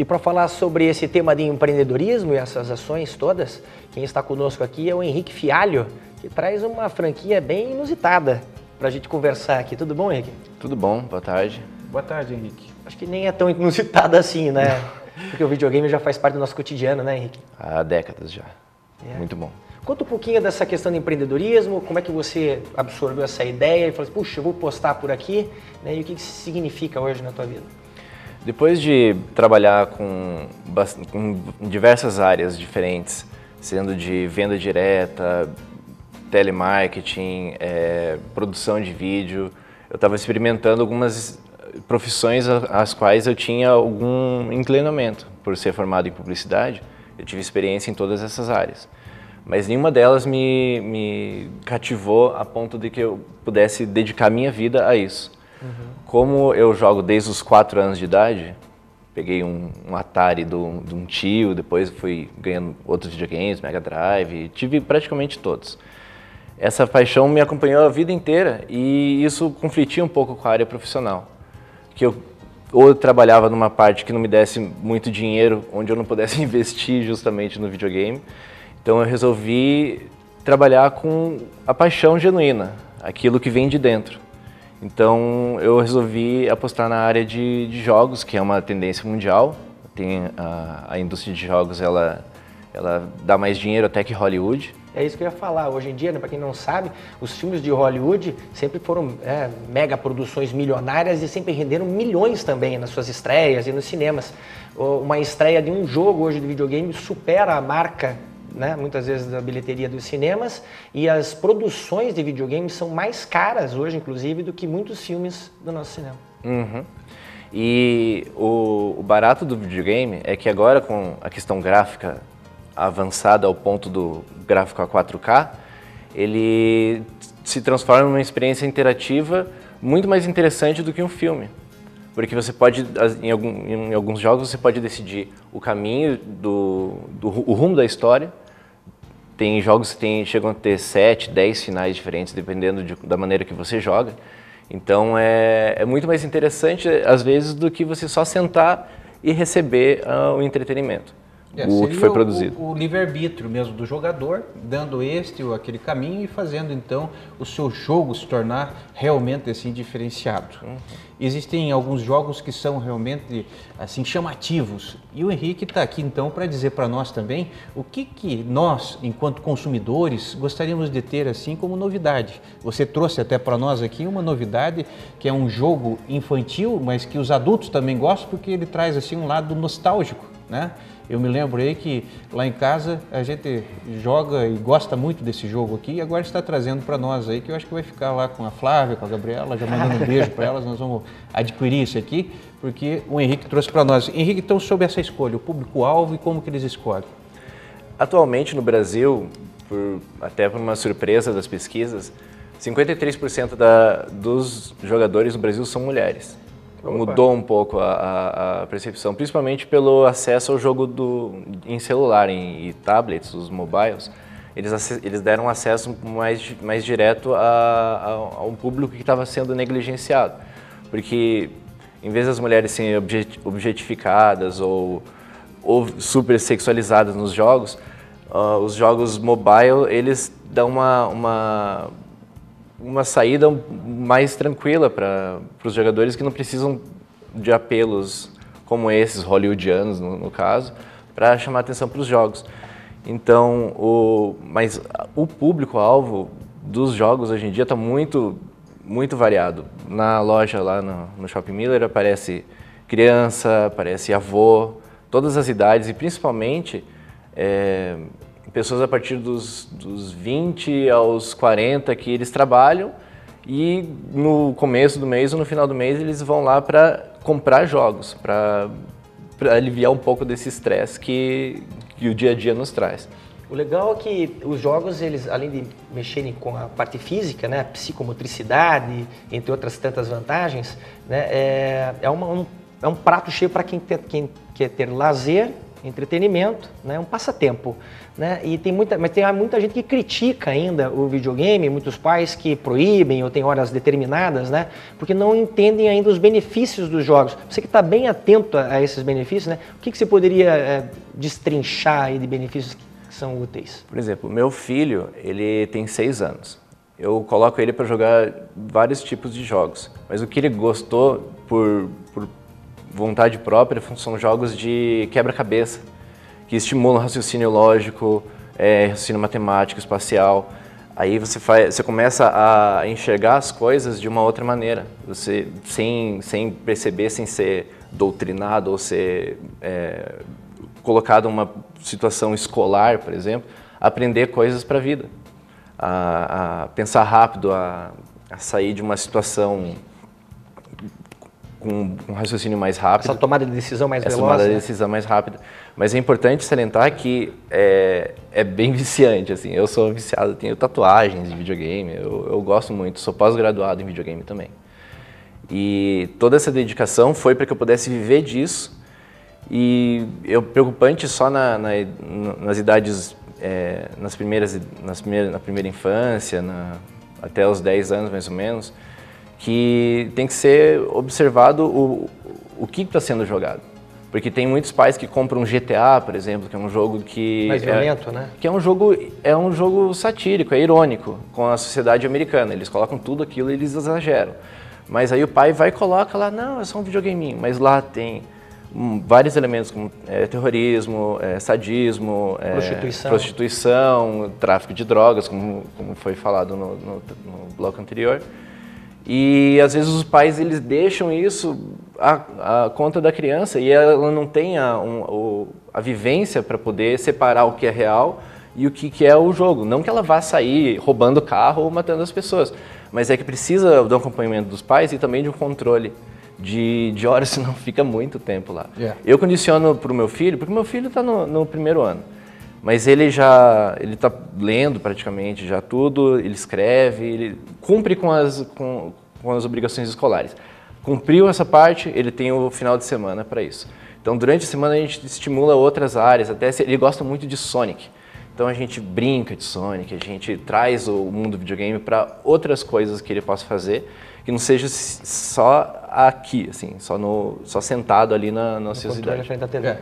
E para falar sobre esse tema de empreendedorismo e essas ações todas, quem está conosco aqui é o Henrique Fialho, que traz uma franquia bem inusitada para a gente conversar aqui. Tudo bom, Henrique? Tudo bom, boa tarde. Boa tarde, Henrique. Acho que nem é tão inusitada assim, né? Porque o videogame já faz parte do nosso cotidiano, né, Henrique? Há décadas já. Muito bom. Conta um pouquinho dessa questão do empreendedorismo, como é que você absorveu essa ideia e falou assim, puxa, eu vou postar por aqui, né? E o que isso significa hoje na tua vida? Depois de trabalhar com diversas áreas diferentes, sendo de venda direta, telemarketing, produção de vídeo, eu estava experimentando algumas profissões às quais eu tinha algum inclinamento. Por ser formado em publicidade, eu tive experiência em todas essas áreas. Mas nenhuma delas me cativou a ponto de que eu pudesse dedicar minha vida a isso. Como eu jogo desde os 4 anos de idade, peguei um Atari de um tio, depois fui ganhando outros videogames, Mega Drive, tive praticamente todos. Essa paixão me acompanhou a vida inteira e isso conflitia um pouco com a área profissional. Que ou eu trabalhava numa parte que não me desse muito dinheiro, onde eu não pudesse investir justamente no videogame. Então eu resolvi trabalhar com a paixão genuína, aquilo que vem de dentro. Então eu resolvi apostar na área de jogos, que é uma tendência mundial. Tem a indústria de jogos, ela dá mais dinheiro até que Hollywood. É isso que eu ia falar. Hoje em dia, né, para quem não sabe, os filmes de Hollywood sempre foram mega produções milionárias e sempre renderam milhões também nas suas estreias e nos cinemas. Uma estreia de um jogo hoje de videogame supera a marca, né, muitas vezes da bilheteria dos cinemas, e as produções de videogames são mais caras hoje, inclusive, do que muitos filmes do nosso cinema. Uhum. E o barato do videogame é que agora, com a questão gráfica avançada ao ponto do gráfico a 4K, ele se transforma numa experiência interativa muito mais interessante do que um filme. Porque você pode, em alguns jogos, você pode decidir o caminho, o rumo da história. Tem jogos que chegam a ter 7, 10 finais diferentes, dependendo da maneira que você joga. Então é muito mais interessante, às vezes, do que você só sentar e receber o entretenimento. O que foi produzido. O livre-arbítrio mesmo do jogador, dando este ou aquele caminho e fazendo então o seu jogo se tornar realmente assim diferenciado. Existem alguns jogos que são realmente assim chamativos e o Henrique está aqui então para dizer para nós também o que nós, enquanto consumidores, gostaríamos de ter assim como novidade. Você trouxe até para nós aqui uma novidade que é um jogo infantil, mas que os adultos também gostam porque ele traz assim um lado nostálgico, né? Eu me lembro aí que lá em casa a gente joga e gosta muito desse jogo aqui e agora está trazendo para nós aí, que eu acho que vai ficar lá com a Flávia, com a Gabriela, já mandando um beijo para elas, nós vamos adquirir isso aqui, porque o Henrique trouxe para nós. Henrique, então, sobre essa escolha, o público-alvo e como que eles escolhem? Atualmente no Brasil, até por uma surpresa das pesquisas, 53% dos jogadores no Brasil são mulheres. Opa. Mudou um pouco a percepção, principalmente pelo acesso ao jogo em celular, em tablets, os mobiles. Eles deram acesso mais direto a um público que estava sendo negligenciado. Porque, em vez das mulheres serem objetificadas ou super sexualizadas nos jogos, os jogos mobile, eles dão uma saída mais tranquila para os jogadores que não precisam de apelos como esses, hollywoodianos no caso, para chamar atenção para os jogos. Então, mas o público-alvo dos jogos hoje em dia está muito variado. Na loja lá no Shopping Miller aparece criança, aparece avô, todas as idades e principalmente pessoas a partir dos 20 aos 40 que eles trabalham e no começo do mês ou no final do mês eles vão lá para comprar jogos, para aliviar um pouco desse estresse que o dia a dia nos traz. O legal é que os jogos, eles, além de mexerem com a parte física, né, psicomotricidade, entre outras tantas vantagens, né, é um prato cheio para quem quer ter lazer entretenimento, né? Um passatempo, né? E mas tem muita gente que critica ainda o videogame, muitos pais que proíbem ou têm horas determinadas, né? Porque não entendem ainda os benefícios dos jogos. Você que está bem atento a esses benefícios, né? O que você poderia destrinchar aí de benefícios que são úteis? Por exemplo, meu filho, ele tem 6 anos. Eu coloco ele para jogar vários tipos de jogos, mas o que ele gostou por vontade própria são jogos de quebra-cabeça, que estimulam o raciocínio lógico, raciocínio matemático, espacial. Aí você começa a enxergar as coisas de uma outra maneira, você sem perceber, sem ser doutrinado ou ser colocado numa situação escolar, por exemplo, aprender coisas para a vida, a pensar rápido, a sair de uma situação com um raciocínio mais rápido. Essa tomada de decisão mais veloz. Essa tomada de decisão mais rápida. Mas é importante salientar que é bem viciante, assim. Eu sou viciado, tenho tatuagens de videogame, eu gosto muito, sou pós-graduado em videogame também. E toda essa dedicação foi para que eu pudesse viver disso. E preocupante só nas idades, na primeira infância, até os 10 anos mais ou menos, que tem que ser observado o que está sendo jogado. Porque tem muitos pais que compram um GTA, por exemplo, que é um jogo que... mais violento, né? Que é um jogo satírico, é irônico com a sociedade americana. Eles colocam tudo aquilo e eles exageram. Mas aí o pai vai e coloca lá, não, é só um videogaminho. Mas lá tem vários elementos como terrorismo, sadismo, prostituição, tráfico de drogas, como foi falado no bloco anterior. E às vezes os pais eles deixam isso à conta da criança e ela não tem a vivência para poder separar o que é real e o que é o jogo. Não que ela vá sair roubando carro ou matando as pessoas, mas é que precisa do acompanhamento dos pais e também de um controle de horas, senão fica muito tempo lá. Yeah. Eu condiciono para o meu filho, porque meu filho está no primeiro ano. Mas ele está lendo praticamente já tudo, ele escreve, ele cumpre com as obrigações escolares. Cumpriu essa parte, ele tem o final de semana para isso. Então, durante a semana a gente estimula outras áreas, ele gosta muito de Sonic. Então a gente brinca de Sonic, a gente traz o mundo do videogame para outras coisas que ele possa fazer, que não seja só aqui, assim, só sentado ali na ociosidade.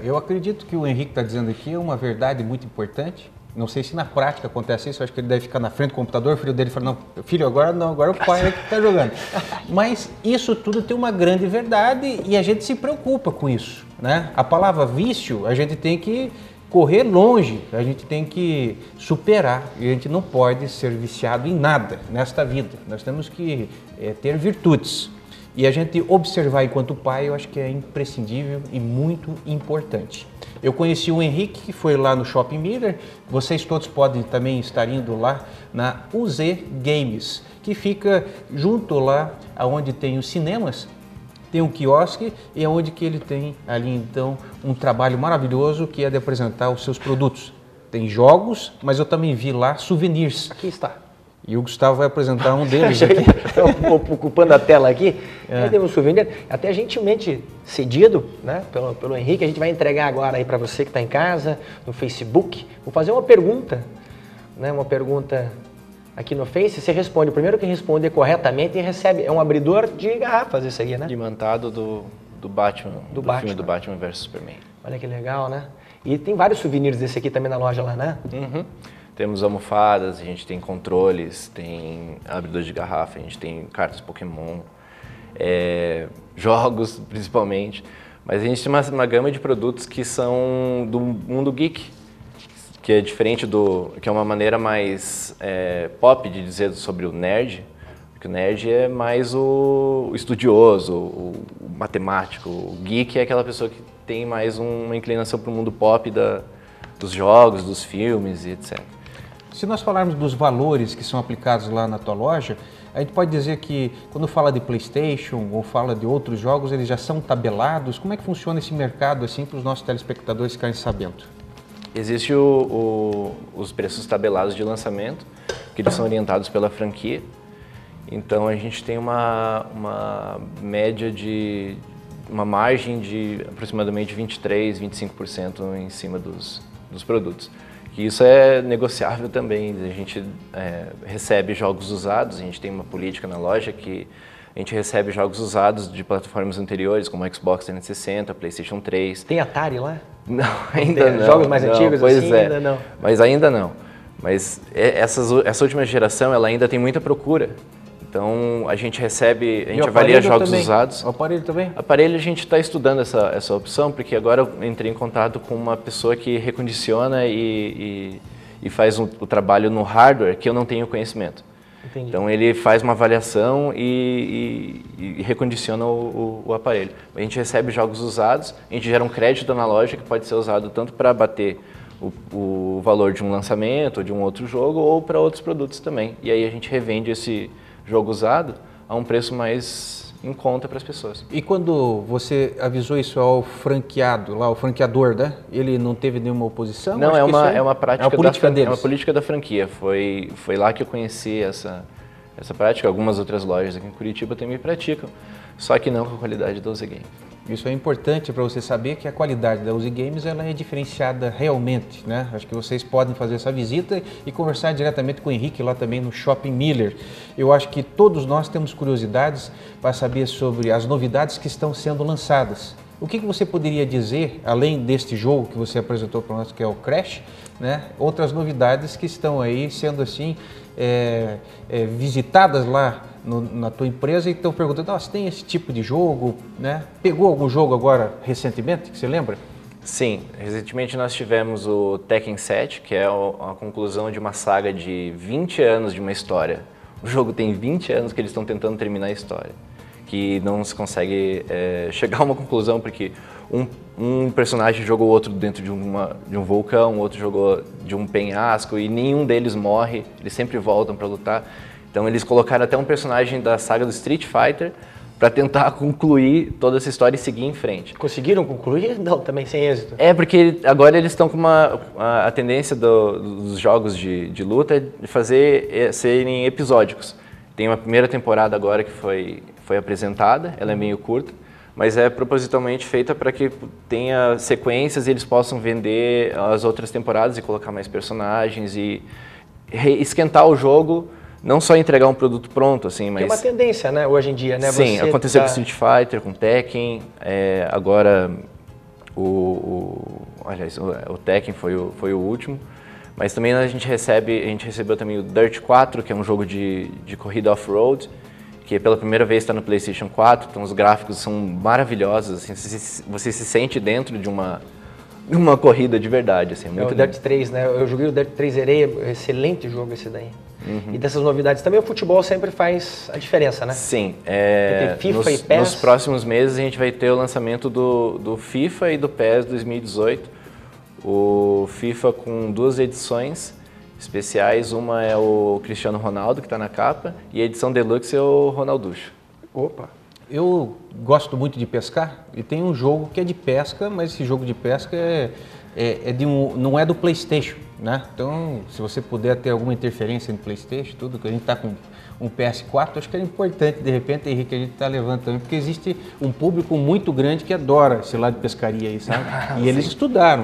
Eu acredito que o Henrique está dizendo aqui é uma verdade muito importante. Não sei se na prática acontece isso, acho que ele deve ficar na frente do computador, o filho dele fala, não, filho, agora não, agora o pai é que está jogando. Mas isso tudo tem uma grande verdade e a gente se preocupa com isso, né? A palavra vício, a gente tem que correr longe, a gente tem que superar e a gente não pode ser viciado em nada nesta vida. Nós temos que ter virtudes e a gente observar enquanto pai, eu acho que é imprescindível e muito importante. Eu conheci o Henrique, que foi lá no Shopping Miller, vocês todos podem também estar indo lá na UZ Games, que fica junto lá onde tem os cinemas. Tem um quiosque e é onde que ele tem ali então um trabalho maravilhoso que é de apresentar os seus produtos. Tem jogos, mas eu também vi lá souvenirs. Aqui está. E o Gustavo vai apresentar um deles aqui. Ocupando a tela aqui. Aí temos um souvenir, até gentilmente cedido, né, pelo Henrique. A gente vai entregar agora aí para você que está em casa, no Facebook. Vou fazer uma pergunta, né, uma pergunta aqui no Face. Você responde. O primeiro que responder corretamente recebe. É um abridor de garrafas esse aqui, né? Imantado do Batman, do filme do Batman vs Superman. Olha que legal, né? E tem vários souvenirs desse aqui também na loja lá, né? Uhum. Temos almofadas, a gente tem controles, tem abridor de garrafa, a gente tem cartas Pokémon, jogos principalmente. Mas a gente tem uma gama de produtos que são do mundo geek, que é diferente que é uma maneira mais pop de dizer sobre o nerd, porque o nerd é mais o estudioso, o matemático, o geek é aquela pessoa que tem mais uma inclinação para o mundo pop dos jogos, dos filmes e etc. Se nós falarmos dos valores que são aplicados lá na tua loja, a gente pode dizer que quando fala de PlayStation ou fala de outros jogos, eles já são tabelados? Como é que funciona esse mercado assim para os nossos telespectadores ficarem sabendo? Existe os preços tabelados de lançamento, que eles são orientados pela franquia. Então a gente tem uma média de uma margem de aproximadamente 23%, 25% em cima dos produtos. E isso é negociável também, a gente recebe jogos usados, a gente tem uma política na loja que a gente recebe jogos usados de plataformas anteriores, como Xbox 360, PlayStation 3. Tem Atari lá? Não, ainda não. Jogos mais antigos pois assim? É. Ainda não. Mas ainda não. Mas essa última geração, ela ainda tem muita procura. Então, a gente recebe, a gente avalia jogos também. usados. O aparelho também? Aparelho, a gente está estudando essa opção, porque agora eu entrei em contato com uma pessoa que recondiciona e faz o trabalho no hardware que eu não tenho conhecimento. Entendi. Então, ele faz uma avaliação e recondiciona o aparelho. A gente recebe jogos usados, a gente gera um crédito na loja que pode ser usado tanto para bater o valor de um lançamento ou de um outro jogo ou para outros produtos também. E aí a gente revende esse jogo usado a um preço mais em conta para as pessoas. E quando você avisou isso ao franqueado, lá o franqueador, né? Ele não teve nenhuma oposição? Não, é uma prática deles. É uma política da franquia. Foi lá que eu conheci essa prática. Algumas outras lojas aqui em Curitiba também praticam, só que não com a qualidade da UZ Games. Isso é importante para você saber que a qualidade da UZ Games ela é diferenciada realmente, né? Acho que vocês podem fazer essa visita e conversar diretamente com o Henrique lá também no Shopping Miller. Eu acho que todos nós temos curiosidades para saber sobre as novidades que estão sendo lançadas. O que você poderia dizer, além deste jogo que você apresentou para nós, que é o Crash, né? Outras novidades que estão aí sendo assim visitadas lá na tua empresa e estão perguntando, você tem esse tipo de jogo, né? Pegou algum jogo agora recentemente, que você lembra? Sim, recentemente nós tivemos o Tekken 7, que é a conclusão de uma saga de 20 anos de uma história. O jogo tem 20 anos que eles estão tentando terminar a história, que não se consegue chegar a uma conclusão porque um personagem jogou outro dentro de um vulcão, outro jogou de um penhasco e nenhum deles morre, eles sempre voltam para lutar. Então eles colocaram até um personagem da saga do Street Fighter para tentar concluir toda essa história e seguir em frente. Conseguiram concluir? Não, também sem êxito. Porque agora eles estão com a tendência dos jogos de luta de serem episódicos. Tem uma primeira temporada agora que foi apresentada, ela é meio curta, mas é propositalmente feita para que tenha sequências e eles possam vender as outras temporadas e colocar mais personagens e esquentar o jogo. Não só entregar um produto pronto, assim, mas... É uma tendência, né, hoje em dia, né? Sim, aconteceu com Street Fighter, com Tekken, agora aliás, o Tekken foi o último, mas também a gente recebeu também o Dirt 4, que é um jogo de corrida off-road, que pela primeira vez está no PlayStation 4, então os gráficos são maravilhosos, assim, você se sente dentro de uma corrida de verdade, assim, muito lindo. O Dirt 3, né? Eu joguei o Dirt 3, zerei, excelente jogo esse daí. Uhum. E dessas novidades também o futebol sempre faz a diferença, né? Sim. FIFA e PES. Nos próximos meses a gente vai ter o lançamento do FIFA e do PES 2018. O FIFA com 2 edições especiais, uma é o Cristiano Ronaldo, que está na capa, e a edição Deluxe é o Ronalducho. Opa! Eu gosto muito de pescar e tem um jogo que é de pesca, mas esse jogo de pesca não é do PlayStation, né? Então, se você puder ter alguma interferência no PlayStation, tudo, que a gente está com um PS4, acho que é importante, de repente, Henrique, a gente está levando também, porque existe um público muito grande que adora esse lado de pescaria aí, sabe? E eles estudaram.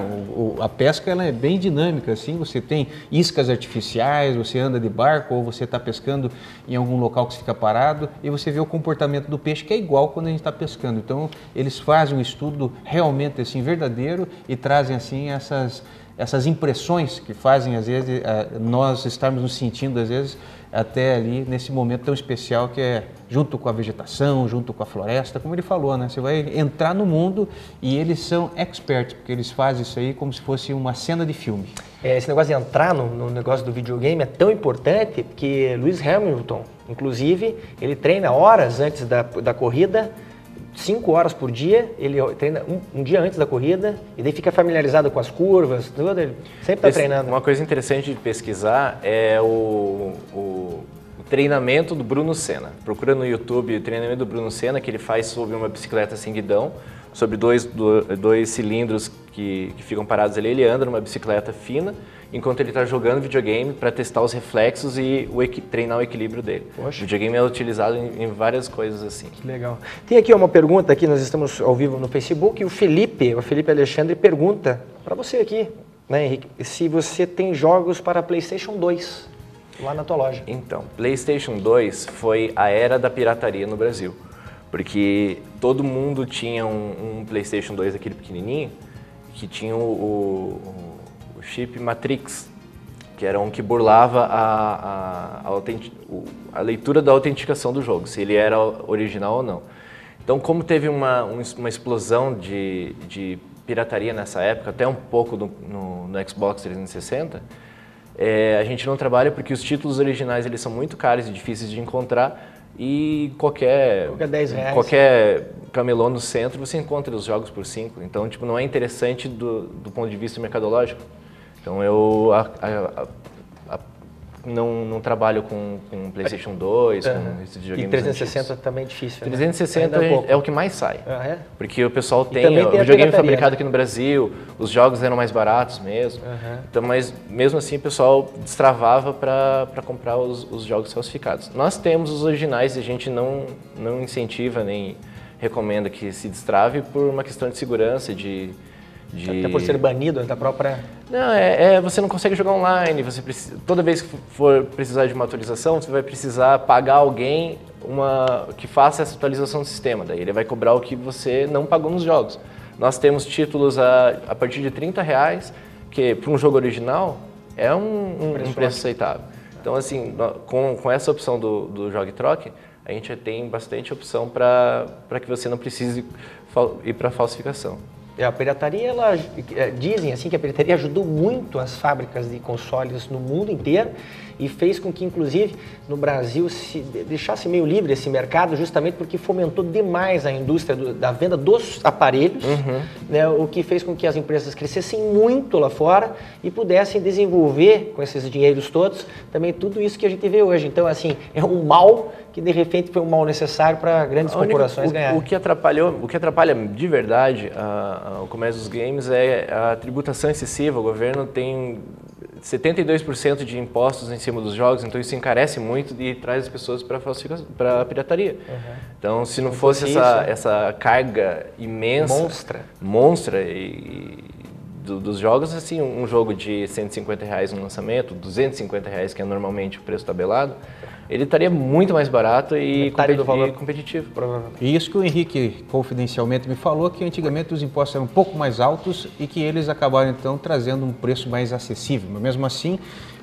A pesca ela é bem dinâmica, assim, você tem iscas artificiais, você anda de barco ou você está pescando em algum local que você fica parado e você vê o comportamento do peixe que é igual quando a gente está pescando. Então, eles fazem um estudo realmente, assim, verdadeiro e trazem, assim, essas impressões que fazem, às vezes, nós estarmos nos sentindo, às vezes, até ali nesse momento tão especial que é junto com a vegetação, junto com a floresta, como ele falou, né? Você vai entrar no mundo e eles são experts, porque eles fazem isso aí como se fosse uma cena de filme. Esse negócio de entrar no negócio do videogame é tão importante que Lewis Hamilton, inclusive, ele treina horas antes da corrida, 5 horas por dia, ele treina um dia antes da corrida e daí fica familiarizado com as curvas, tudo, ele sempre está treinando. Uma coisa interessante de pesquisar é o treinamento do Bruno Senna. Procura no YouTube o treinamento do Bruno Senna, que ele faz sobre uma bicicleta sem guidão, sobre dois cilindros que ficam parados ali. Ele anda numa bicicleta fina, enquanto ele está jogando videogame para testar os reflexos e treinar o equilíbrio dele. Poxa. O videogame é utilizado em várias coisas assim. Que legal. Tem aqui uma pergunta, aqui nós estamos ao vivo no Facebook, e o Felipe Alexandre pergunta para você aqui, né, Henrique, se você tem jogos para PlayStation 2 lá na tua loja. Então, PlayStation 2 foi a era da pirataria no Brasil, porque todo mundo tinha um PlayStation 2, aquele pequenininho, que tinha o chip Matrix, que era um que burlava a leitura da autenticação do jogo, se ele era original ou não. Então, como teve uma explosão de pirataria nessa época, até um pouco no Xbox 360, a gente não trabalha porque os títulos originais eles são muito caros e difíceis de encontrar, e qualquer 10 reais. Qualquer camelô no centro você encontra os jogos por 5. Então, tipo, não é interessante do ponto de vista mercadológico. Então, eu não trabalho com PlayStation 2, com esses videogames. E 360 antigos. Também é difícil, né? 360 é o que mais sai. É? Porque o pessoal tem o videogame fabricado aqui no Brasil, os jogos eram mais baratos mesmo. Então, mas mesmo assim o pessoal destravava para comprar os jogos falsificados. Nós temos os originais e a gente não incentiva nem recomenda que se destrave por uma questão de segurança, até por ser banido da própria... Não, você não consegue jogar online, toda vez que for precisar de uma atualização, você vai precisar pagar alguém que faça essa atualização do sistema, daí ele vai cobrar o que você não pagou nos jogos. Nós temos títulos a partir de R$30, que para um jogo original é um preço aceitável. Então, assim, com essa opção do Jogue Troque, a gente tem bastante opção para que você não precise ir para falsificação. A pirataria, dizem assim que a pirataria ajudou muito as fábricas de consoles no mundo inteiro e fez com que, inclusive, no Brasil se deixasse meio livre esse mercado, justamente porque fomentou demais a indústria da venda dos aparelhos, né, o que fez com que as empresas crescessem muito lá fora e pudessem desenvolver, com esses dinheiros todos, também tudo isso que a gente vê hoje. Então, assim, é um mal que, de repente, foi um mal necessário para grandes corporações ganharem. O que atrapalha de verdade o comércio dos games é a tributação excessiva. O governo tem 72% de impostos em cima dos jogos, então isso encarece muito e traz as pessoas para a pirataria. Então, se não fosse essa carga imensa, monstra dos jogos, assim, um jogo de R$150 no lançamento, R$250, que é normalmente o preço tabelado, ele estaria muito mais barato e competitivo. Provavelmente. E isso que o Henrique confidencialmente me falou, que antigamente os impostos eram um pouco mais altos e que eles acabaram então trazendo um preço mais acessível. Mas mesmo assim,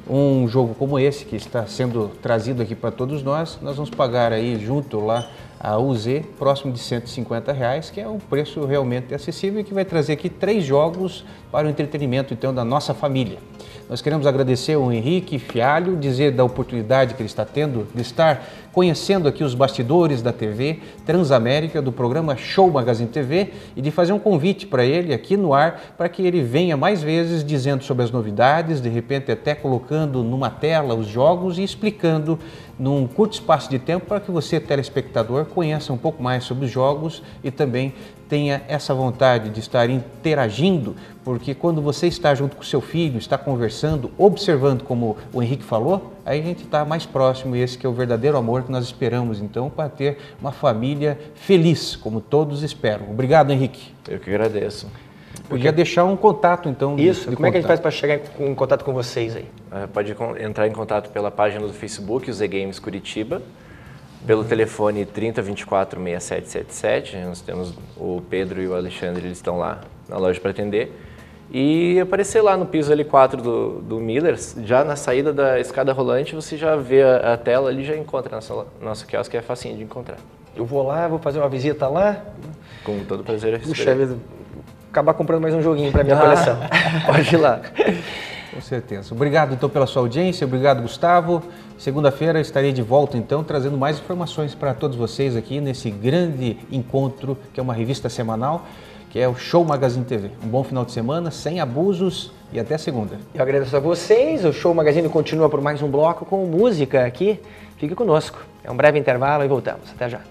um jogo como esse que está sendo trazido aqui para todos nós vamos pagar aí junto lá a UZ próximo de R$150, que é um preço realmente acessível e que vai trazer aqui 3 jogos para o entretenimento então da nossa família. Nós queremos agradecer ao Henrique Fialho, dizer da oportunidade que ele está tendo de estar conhecendo aqui os bastidores da TV Transamérica, do programa Show Magazine TV, e de fazer um convite para ele aqui no ar, para que ele venha mais vezes dizendo sobre as novidades, de repente até colocando numa tela os jogos e explicando num curto espaço de tempo para que você, telespectador, conheça um pouco mais sobre os jogos e também tenha essa vontade de estar interagindo, porque quando você está junto com o seu filho, está conversando, observando, como o Henrique falou, aí a gente está mais próximo, e esse que é o verdadeiro amor que nós esperamos, então, para ter uma família feliz, como todos esperam. Obrigado, Henrique. Eu que agradeço. Podia deixar um contato, então. Isso, como é que a gente faz para chegar em contato com vocês aí? Pode entrar em contato pela página do Facebook, o Z Games Curitiba, pelo telefone 3024 6777, nós temos o Pedro e o Alexandre, eles estão lá na loja para atender. E aparecer lá no piso L4 do Miller, já na saída da escada rolante, você já vê a tela ali, já encontra nosso quiosque, é facinho de encontrar. Eu vou lá, vou fazer uma visita lá. Com todo prazer. Puxa vida, acabar comprando mais um joguinho para minha coleção. Pode ir lá. Com certeza. Obrigado então pela sua audiência, obrigado Gustavo. Segunda-feira estarei de volta então trazendo mais informações para todos vocês aqui nesse grande encontro que é uma revista semanal, que é o Show Magazine TV. Um bom final de semana, sem abusos e até segunda. Eu agradeço a vocês, o Show Magazine continua por mais um bloco com música aqui. Fique conosco. É um breve intervalo e voltamos. Até já.